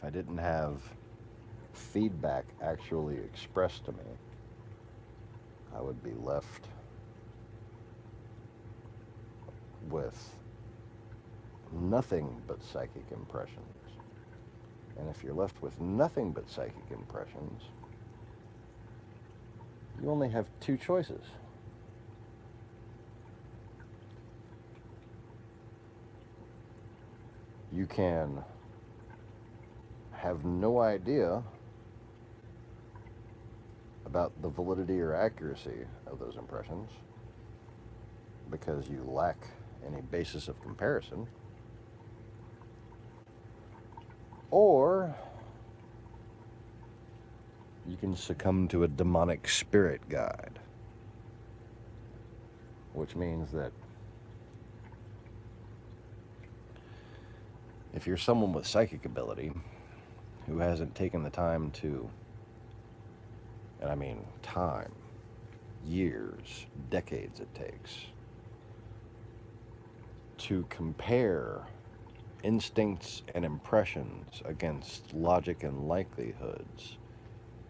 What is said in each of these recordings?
if I didn't have feedback actually expressed to me, I would be left with nothing but psychic impressions. And if you're left with nothing but psychic impressions, you only have two choices. You can have no idea about the validity or accuracy of those impressions because you lack any basis of comparison, or you can succumb to a demonic spirit guide, which means that if you're someone with psychic ability who hasn't taken the time to, and I mean time, years, decades it takes, to compare instincts and impressions against logic and likelihoods,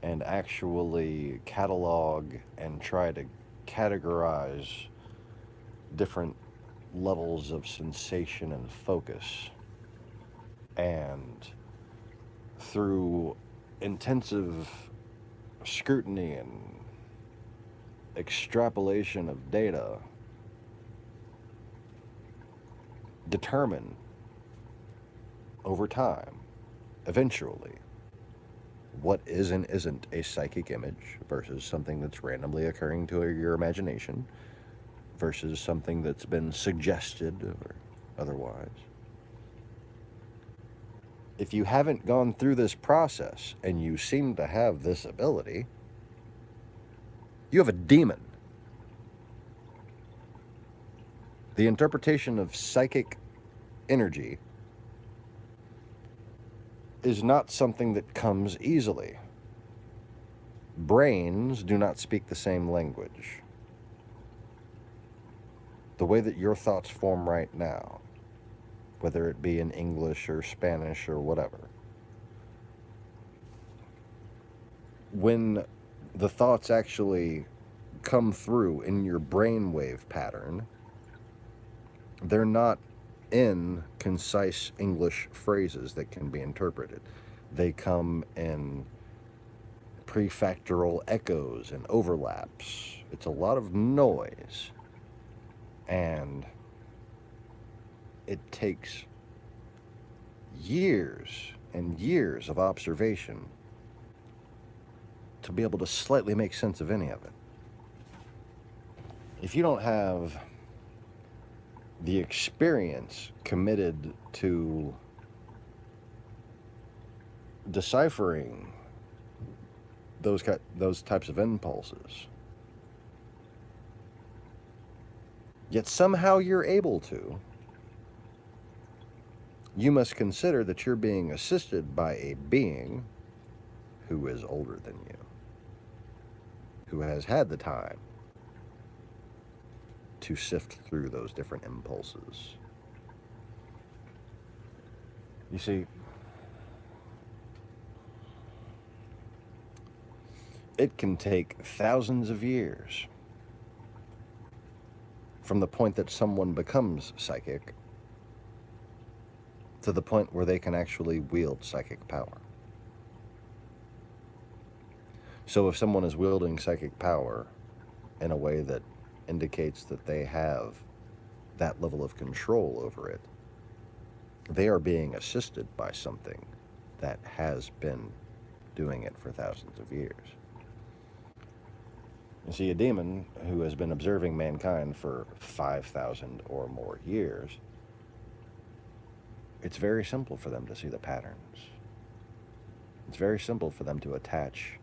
and actually catalog and try to categorize different levels of sensation and focus, and through intensive scrutiny and extrapolation of data, determine over time, eventually, what is and isn't a psychic image versus something that's randomly occurring to your imagination versus something that's been suggested or otherwise. If you haven't gone through this process and you seem to have this ability, you have a demon. The interpretation of psychic energy is not something that comes easily. Brains do not speak the same language. The way that your thoughts form right now, whether it be in English or Spanish or whatever, when the thoughts actually come through in your brainwave pattern, they're not in concise English phrases that can be interpreted. They come in prefactoral echoes and overlaps. It's a lot of noise. And it takes years and years of observation to be able to slightly make sense of any of it. If you don't have the experience committed to deciphering those types of impulses, yet somehow you're able to, you must consider that you're being assisted by a being who is older than you, who has had the time to sift through those different impulses. You see, it can take thousands of years from the point that someone becomes psychic to the point where they can actually wield psychic power. So if someone is wielding psychic power in a way that indicates that they have that level of control over it, they are being assisted by something that has been doing it for thousands of years. You see, a demon who has been observing mankind for 5,000 or more years, it's very simple for them to see the patterns. It's very simple for them to attach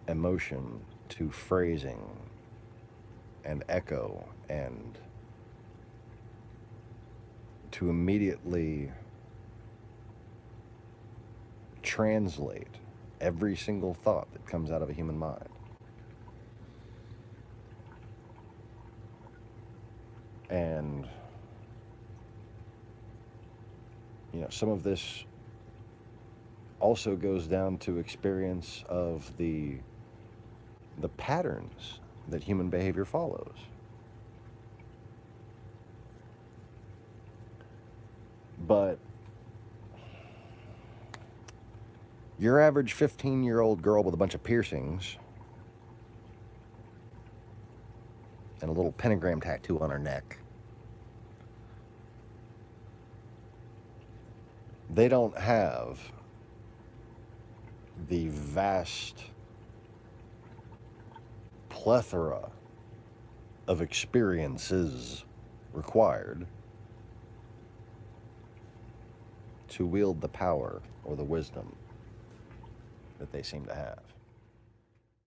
emotion to phrasing and echo, and to immediately translate every single thought that comes out of a human mind. And, you know, some of this also goes down to experience of the patterns that human behavior follows. But your average 15-year-old girl with a bunch of piercings and a little pentagram tattoo on her neck, they don't have the vast plethora of experiences required to wield the power or the wisdom that they seem to have.